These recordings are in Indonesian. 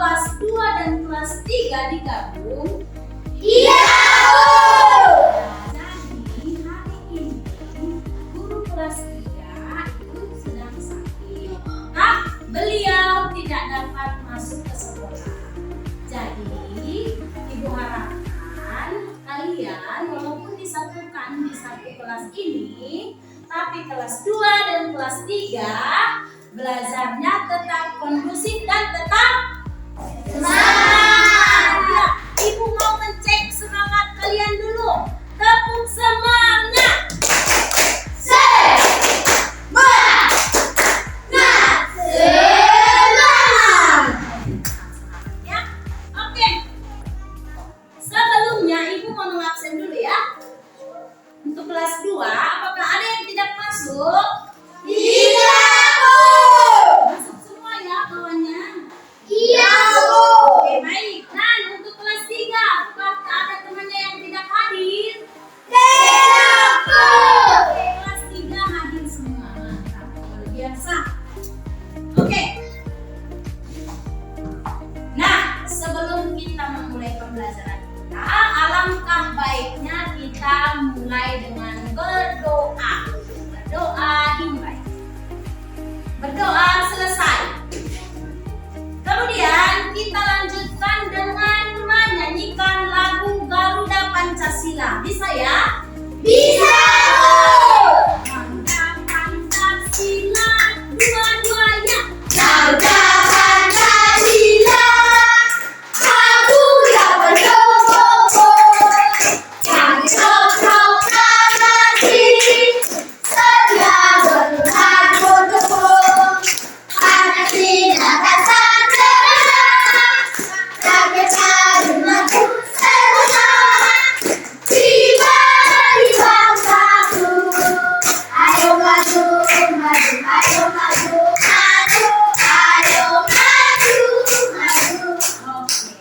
kelas 2 dan kelas 3 digabung? Iya, Bu. Jadi hari ini guru kelas 3 itu sedang sakit. Beliau tidak dapat masuk ke sekolah. Jadi Ibu harapkan kalian walaupun disatukan di satu kelas ini, tapi kelas 2 dan kelas 3 belajarnya tetap kondusif dan tetap semangat. Ya, Ibu mau ngecek semangat kalian dulu. Tepuk semangat. Ya, oke. Sebelumnya Ibu mau mengabsen dulu ya. Untuk kelas 2, apakah ada yang tidak masuk? Iya, Bu. Masuk semua ya kawannya? Iya, Bu. Oke, baik. Dan untuk kelas 3, apakah ada temannya yang tidak hadir? Tidak, Bu. Oke, kelas 3 hadir semua. Mantap, luar biasa. Oke. Nah, sebelum kita memulai pembelajaran kita, alangkah baiknya kita mulai dengan berdoa. Berdoa dimulai. Berdoa selesai. Kemudian kita lanjutkan dengan menyanyikan lagu Garuda Pancasila. Bisa ya? Bisa, Bu. Mantap Pancasila, dua-duanya. Garuda Pancasila, aku yang berdoa. Kami proklamasi, setia berjuang mendukung Pancasila dan Sancara. Rakyatnya denganku bersama, pribadi bangsaku. Ayo maju, maju, ayo maju, maju, ayo maju, maju. Oke.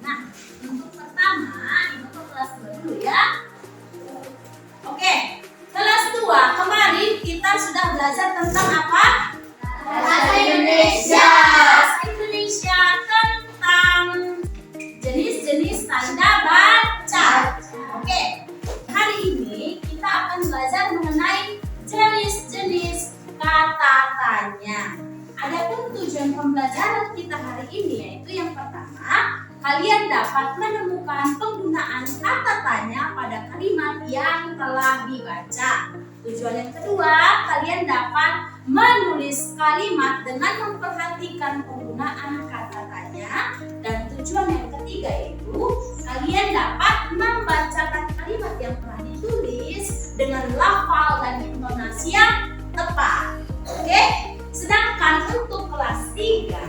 Nah, untuk pertama, Ibu ke kelas 2 dulu ya. Oke. Kelas 2, kemarin kita sudah belajar tentang apa? Bahasa Indonesia. Bahasa Indonesia tentang jenis-jenis tanda baca. Oke. Hari ini kita akan belajar mengenai jenis-jenis kata tanya. Adapun tujuan pembelajaran kita hari ini yaitu yang pertama, kalian dapat menemukan penggunaan kata tanya pada kalimat yang telah dibaca. Tujuan yang kedua, kalian dapat menulis kalimat dengan memperhatikan penggunaan kata tanya. Dan tujuan yang ketiga yaitu kalian dapat membacakan kalimat yang telah ditulis dengan lafal dan intonasi yang tepat. Oke? Sedangkan untuk kelas 3,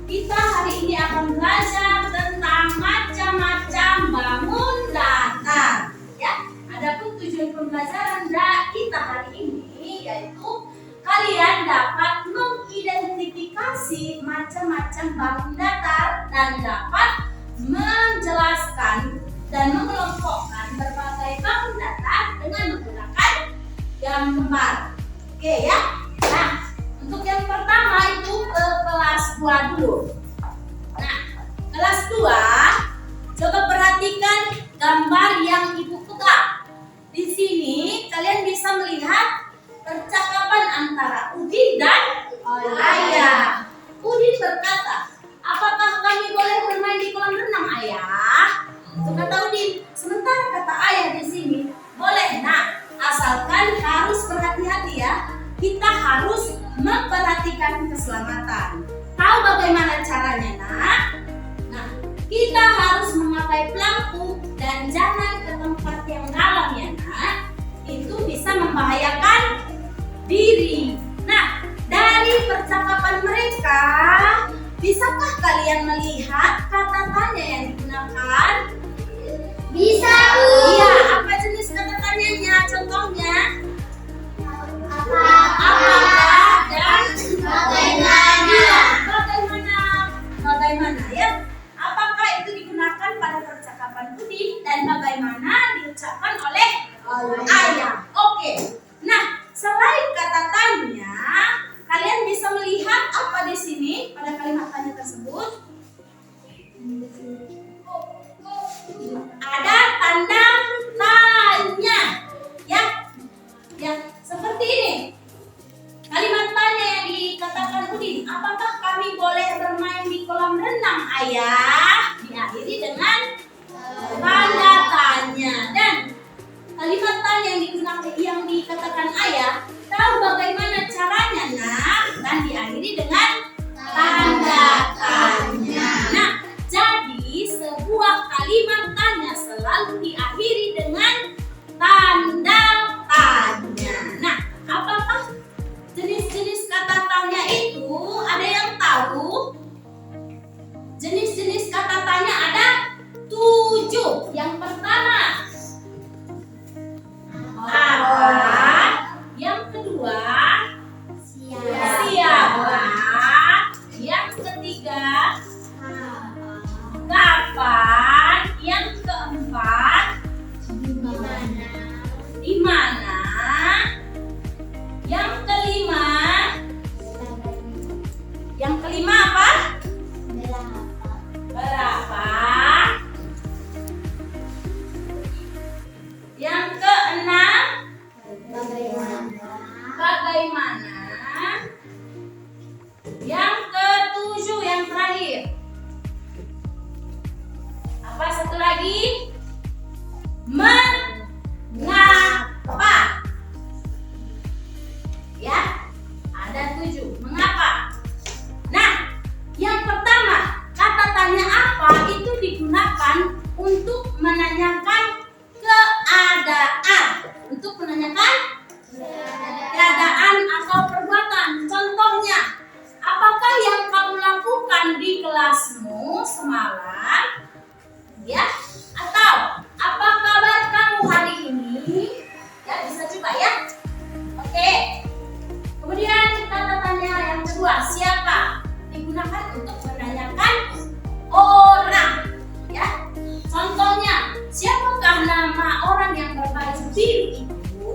kita hari ini akan belajar tentang macam-macam bangun datar. Ya, adapun tujuan pembelajaran kita hari ini yaitu kalian dapat mengidentifikasi macam-macam bangun datar dan dapat menjelaskan dan mengelompokkan berbagai bangun datar dengan menggunakan gambar. Oke ya. Nah, untuk yang pertama itu ke kelas 2 dulu. Nah, kelas 2, coba perhatikan gambar yang Ibu pegang. Di sini kalian bisa melihat percakapan antara Udin dan Ayah. Udin berkata, apakah kami boleh bermain di kolam renang, Ayah? Itu kata Udin. Sementara kata Ayah di sini, boleh. Nah, asalkan harus berhati-hati ya. Kita harus memperhatikan keselamatan. Tahu bagaimana caranya, Nak? Nah, kita harus memakai pelampung dan jangan ke tempat yang dalam ya, Nak. Itu bisa membahayakan diri. Nah, dari percakapan mereka, bisakah kalian melihat kata tanya yang digunakan? Bisa, Bu. Iya, apa jenis kata tanyanya? Contohnya? Apakah dan bagaimana? Iya, bagaimana ya? Apakah itu digunakan pada percakapan Udin dan bagaimana diucapkan oleh Ayah? Oke. Nah, selain kata tanya, kalian bisa melihat apa di sini pada kalimat tanya tersebut? ayah diakhiri dengan tanda tanya. Dan kalimat tanya yang dikatakan ayah, tahu bagaimana caranya nak? Dan diakhiri dengan tanda tanya. Nah, jadi sebuah kalimat tanya selalu diakhiri dengan tanda tanya. Nah, apakah jenis-jenis kata tanya itu? Ada yang tahu? Jenis-jenis kata tanya ada 7. Yang pertama, apa? Yang kedua, siapa? Yang ketiga, kapan? Yang keempat, di mana? Yang kelima apa? Berapa? Yang keenam, bagaimana? Yang ketujuh, yang terakhir, apa satu lagi? Mengapa? Ya, ada 7. Mengapa? Nah, yang pertama, kata tanya apa itu digunakan untuk menanyakan keadaan. Untuk menanyakan keadaan atau perbuatan. Contohnya, apakah yang kamu lakukan di kelasmu semalam? Ya, atau apa kabar kamu hari ini? Ya, bisa coba ya. Oke. Kemudian kata tanya yang kedua, siapa? Digunakan untuk menanyakan orang. Ya. Contohnya, siapakah nama orang yang berbaju biru itu?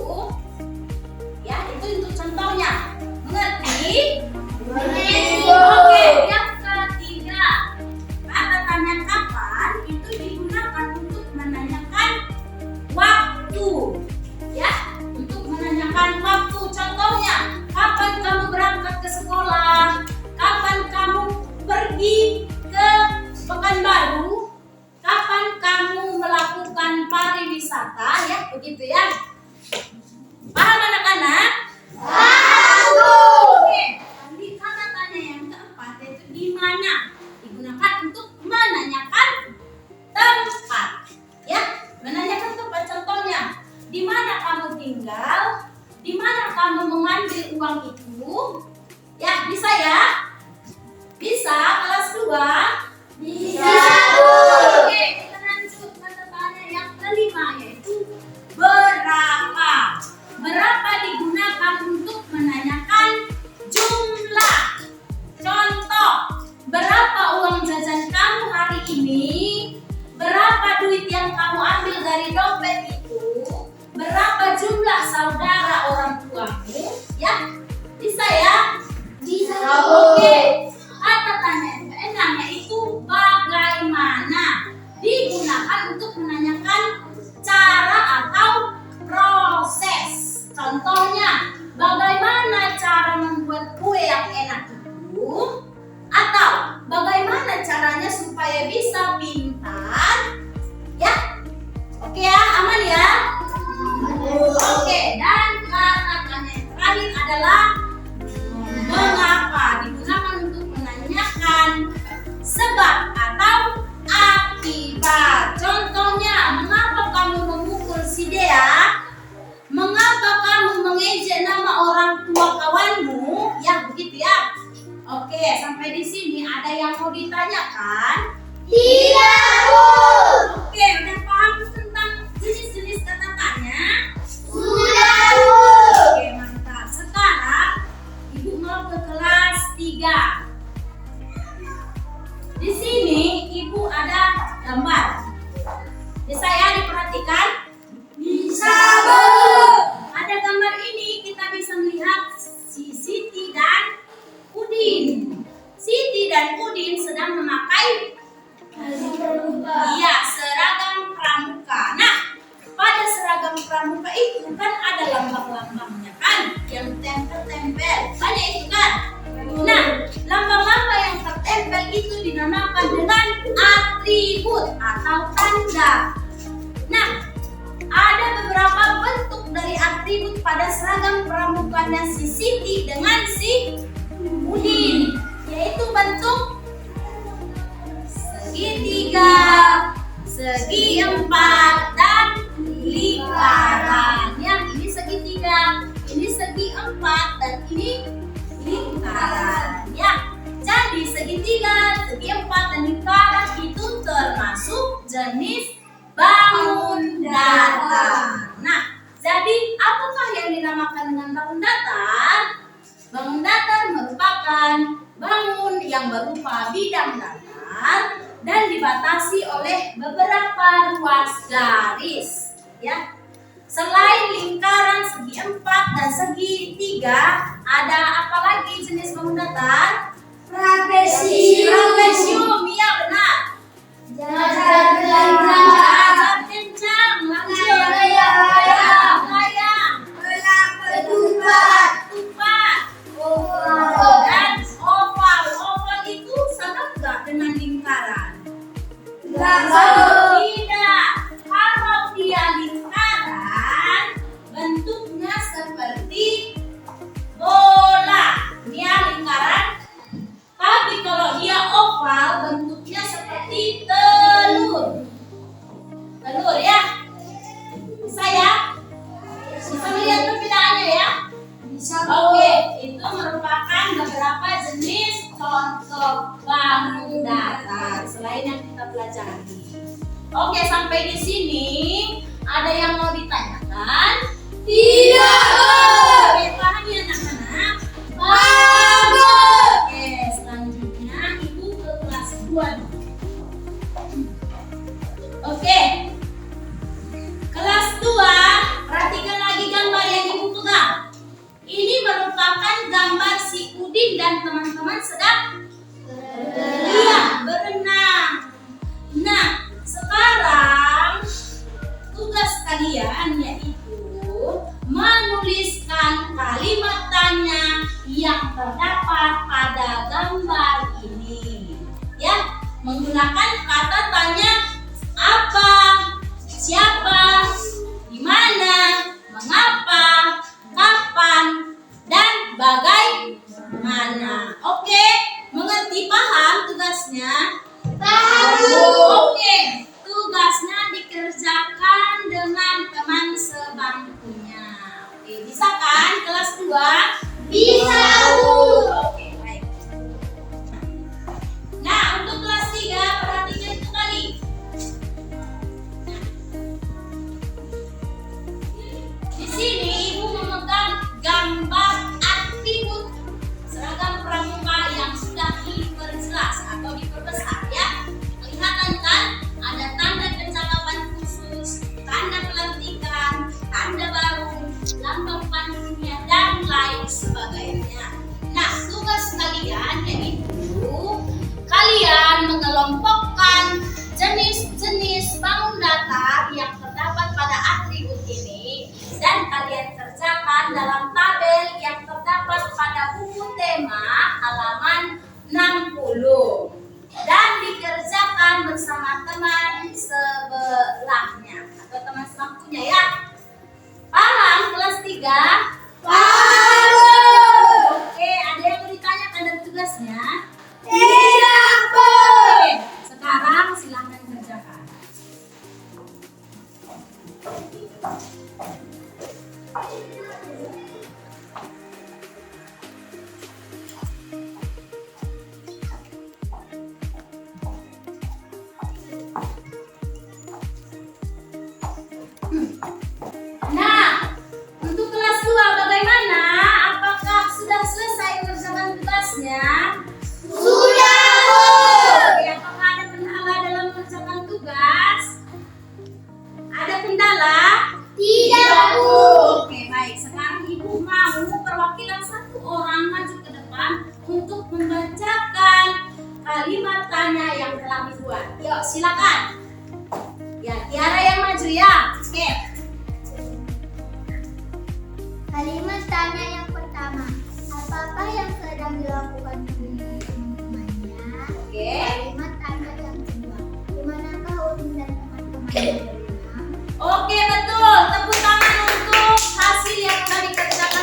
Ya, itu untuk contohnya. Mengerti? Oke, yang ketiga, kata tanya kapan itu digunakan untuk menanyakan waktu. Ya, untuk menanyakan waktu. Contohnya, kapan kamu berangkat ke sekolah? Kapan kamu pergi ke Pekanbaru? Kapan kamu melakukan pariwisata? Ya, begitu ya. Paham anak-anak? Oke. Nanti kata tanya yang keempat yaitu di mana, digunakan untuk menanyakan tempat. Ya, menanyakan tempat. Contohnya, di mana kamu tinggal? Di mana kamu mengambil uang itu? Ya, bisa ya? Bisa, kelas 2? Bisa. Oke, kita lanjut kata tanya yang kelima yaitu berapa. Berapa digunakan untuk menanyakan jumlah. Contoh, berapa uang jajan kamu hari ini? Berapa duit yang kamu ambil dari dompet itu? Berapa jumlah saudara orang tuamu? Ya, bisa ya? Bisa. Oke. Kata tanya yang keenam yaitu bagaimana. Digunakan untuk menanyakan cara atau proses. Contohnya, bagaimana cara membuat kue yang enak itu? Atau bagaimana caranya supaya bisa pintar? Ya, oke ya, aman ya? Oke, dan kata tanya yang terakhir adalah mengapa. Digunakan untuk menanyakan sebab atau akibat. Contohnya, mengapa kamu memukul si Dea? Mengapa kamu mengejek nama orang tua kawanmu? Ya, begitu ya. Oke, sampai di sini ada yang mau ditanyakan? Tidak, Bu. Oke, udah paham tentang jenis-jenis kata tanya? Sudah, Bu. Oke, mantap. Sekarang Ibu mau ke kelas 3. Di sini Ibu ada gambar. Bisa ya diperhatikan? Bisa, Bu. Ada gambar ini kita bisa melihat si Siti dan Udin. Siti dan Udin sedang memakai seragam pramuka. Nah, pada seragam pramuka itu kan ada lambang-lambangnya kan, yang tempel-tempel. Banyak itu kan. Nah, lambang-lambang yang tertempel itu dinamakan dengan seragam pramuganya si Siti dengan si Udin, yaitu bentuk segitiga, segi empat, dan lingkaran. Ya, ini segitiga, ini segi empat, dan ini lingkaran. Ya, jadi segitiga, segi empat, dan lingkaran itu termasuk jenis bangun datar. Nah, jadi apakah yang dinamakan dengan bangun datar? Bangun datar merupakan bangun yang berupa bidang datar dan dibatasi oleh beberapa ruas garis. Ya, selain lingkaran, segi empat, dan segi tiga, ada apa lagi jenis bangun datar? Trapesium, iya benar. Jajar kencang, lanjut. Layang, ketupat, dan oval. Oval itu sama enggak dengan lingkaran? Tidak. Kalau dia lingkaran, bentuknya seperti bola. Dia lingkaran. Tapi kalau dia oval, bentuknya seperti telur. Telur ya? Bisa ya? Bisa melihat perbedaannya ya? Bisa. Oke, itu merupakan beberapa jenis contoh bangun datar selain yang kita pelajari. Oke, sampai di sini ada yang mau ditanyakan? Tidak. Oke, paham ya anak-anak? Oke, selanjutnya ibu ke kelas 2. Oke, kelas 2, perhatikan lagi gambar yang ibu pegang. Ini merupakan gambar si Udin dan teman-teman sedang berenang. Nah, sekarang tugas kalian yaitu menuliskan kalimat tanya yang terdapat pada gambar ini. Ya, menggunakan kata tanya apa, siapa, di mana, mengapa, kapan, dan bagaimana. Oke, mengerti, paham tugasnya? Paham. Oke, tugasnya dikerjakan dengan teman sebangkunya. Oke, bisa kan kelas 2? Bisa. Oke, baik. Nah, untuk kelas 3 perhatikan kembali. Di sini ibu memegang gambar atribut seragam pramuka yang sudah diperjelas atau diperbesar ya. Kelihatan kan? Ada tanda kecakapan khusus, tanda pelantikan, tanda baru, lambang pandunya, dan lain sebagainya. Nah, tugas kalian yaitu kalian mengelompokkan jenis-jenis bangun datar yang terdapat pada atribut ini dan kalian kerjakan dalam tabel yang terdapat pada buku tema halaman 60 dan dikerjakan bersama teman sebelahnya atau teman sebangkunya ya. Paham kelas 3? Paham. Oke, ada yang mau ditanyakan dari tugasnya? Tidak. Oke, sekarang silakan kerjakan. Nah, untuk kelas 2 bagaimana? Apakah sudah selesai mengerjakan tugasnya? Sudah. Oke, apakah ada kendala dalam mengerjakan tugas? Ada kendala? Tidak, Bu. Oke, baik. Sekarang ibu mau perwakilan satu orang maju ke depan untuk membacakan kalimat tanya yang telah dibuat. Yuk, silakan. Ya, Tiara yang maju ya. Oke. Kalimat tanya yang pertama, apakah yang sedang dilakukan teman-temannya? Oke. Kalimat tanya yang kedua, di manakah Udin dan teman-temannya berenang? Oke, betul. Tepuk tangan untuk hasil yang telah dikerjakan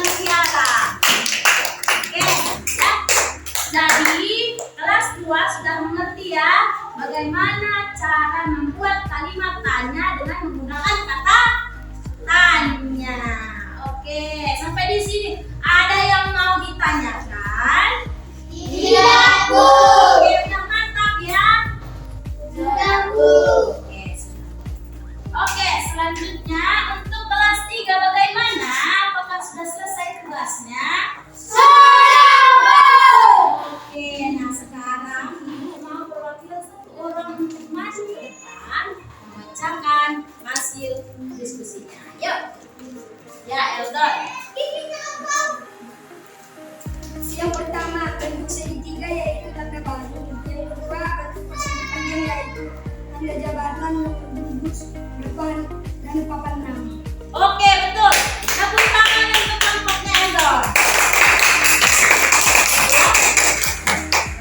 jadi kelas 2 sudah mengerti ya bagaimana cara membuat kalimat tanya dengan menggunakan kata tanya. Oke, sampai di sini ada yang mau ditanyakan? Tidak, Bu. Oke, udah mantap ya. Sudah, Bu. Oke, selanjutnya untuk kelas 3 bagaimana? Apakah sudah selesai tugasnya? Sudah, Bu. Oke, nah sekarang Ibu mau perwakilan satu orang untuk maju ke depan membacakan hasil diskusinya. Yuk. Ya, Eldon. Yang pertama bentuk segitiga yaitu tanda baru. Yang kedua bentuk persegi panjang yaitu tanda jabatan nomor duduk depan dan papan nama. Oke, betul. Tepuk tangan untuk kelompoknya Eldon.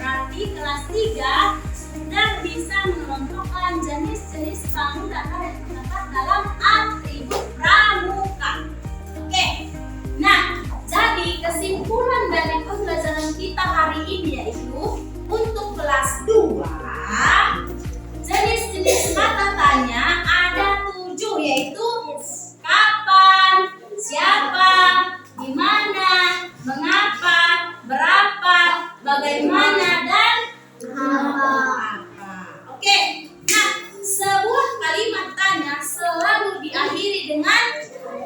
Berarti kelas 3 sudah bisa mengelompokkan jenis-jenis bangun datar yang terdapat dalam atribut pramuka. Oke. Nah, jadi kesimpulan dari pembelajaran kita hari ini yaitu untuk kelas 2 jenis-jenis kata tanya ada 7 yaitu kapan, siapa, di mana, mengapa, berapa, bagaimana, dan apa. Oke. Nah, sebuah kalimat tanya selalu diakhiri dengan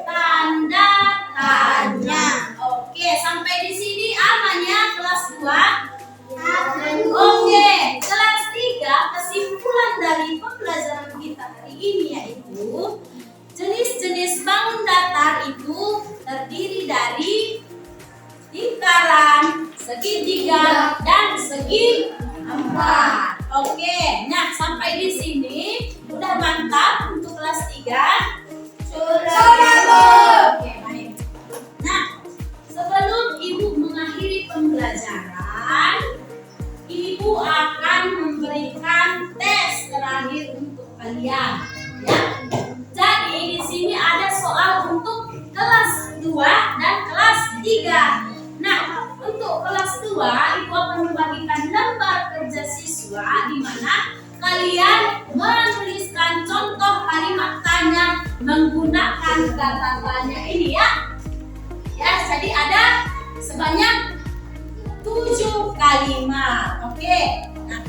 tanda tanya. Oke, sampai di sini aman ya kelas 2? Oke, kelas 3 kesimpulan dari pembelajaran kita hari ini yaitu jenis-jenis bangun datar itu terdiri dari lingkaran, segitiga, dan segi empat. Oke, nah sampai di sini udah mantap untuk kelas 3. Sudah, Bu. Oke, baik. Nah, sebelum Ibu mengakhiri pembelajaran, Ibu akan memberikan tes terakhir untuk kalian. Ya. Jadi di sini ada soal untuk kelas 2 dan kelas 3. Nah, untuk kelas 2 Ibu akan membagikan lembar kerja siswa di mana kalian menuliskan contoh kalimat tanya menggunakan kata tanya ini ya. Ya, jadi ada sebanyak 7 kalimat. Oke. Nah,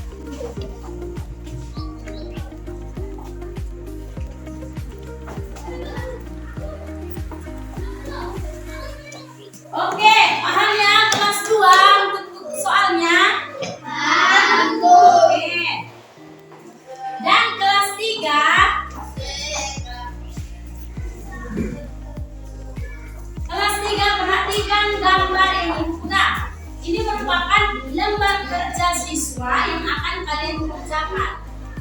oke, paham ya kelas 2 untuk soalnya? Paham, Bu. Oke. Dan kelas 3 perhatikan gambar ini. Nah, ini merupakan lembar kerja siswa yang akan kalian kerjakan.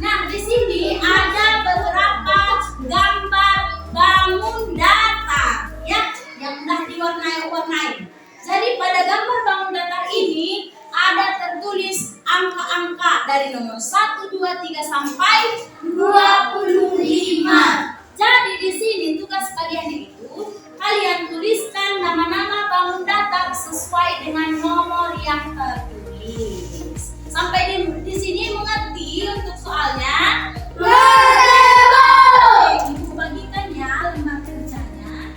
Nah, di sini ada beberapa gambar bangun datar ya yang sudah diwarnai-warnai. Jadi pada gambar bangun datar ini ada tertulis angka-angka dari nomor 1, 2, 3 sampai 25. Jadi di sini tugas kalian itu kalian tuliskan nama-nama bangun datar sesuai dengan nomor yang tertulis. Sampai di sini mengerti untuk soalnya? Oke, Ibu bagikan ya lembar kerjanya.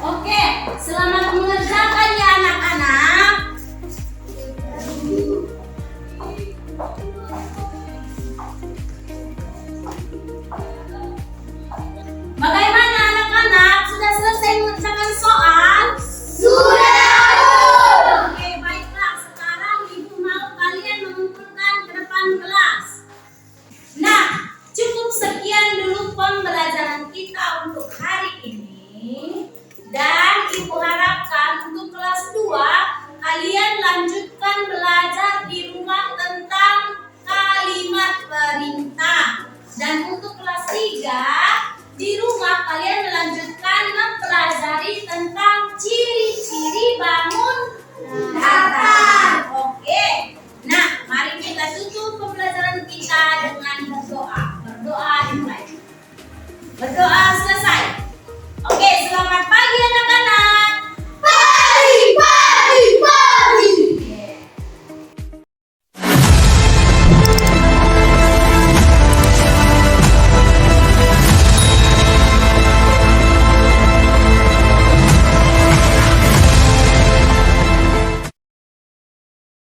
Oke, selamat mengerjakan ya anak-anak. Bagaimana anak-anak? Sudah selesai mengerjakan soal? Sudah. Oke, baiklah. Sekarang Ibu mau kalian mengumpulkan ke depan kelas. Nah, cukup sekian dulu pembelajaran kita untuk hari ini. Dan Ibu harapkan untuk kelas 2 kalian lanjutkan belajar di rumah tentang kalimat perintah. Dan untuk kelas 3 di rumah kalian melanjutkan mempelajari tentang ciri-ciri bangun datar. Oke. Nah, mari kita tutup pembelajaran kita dengan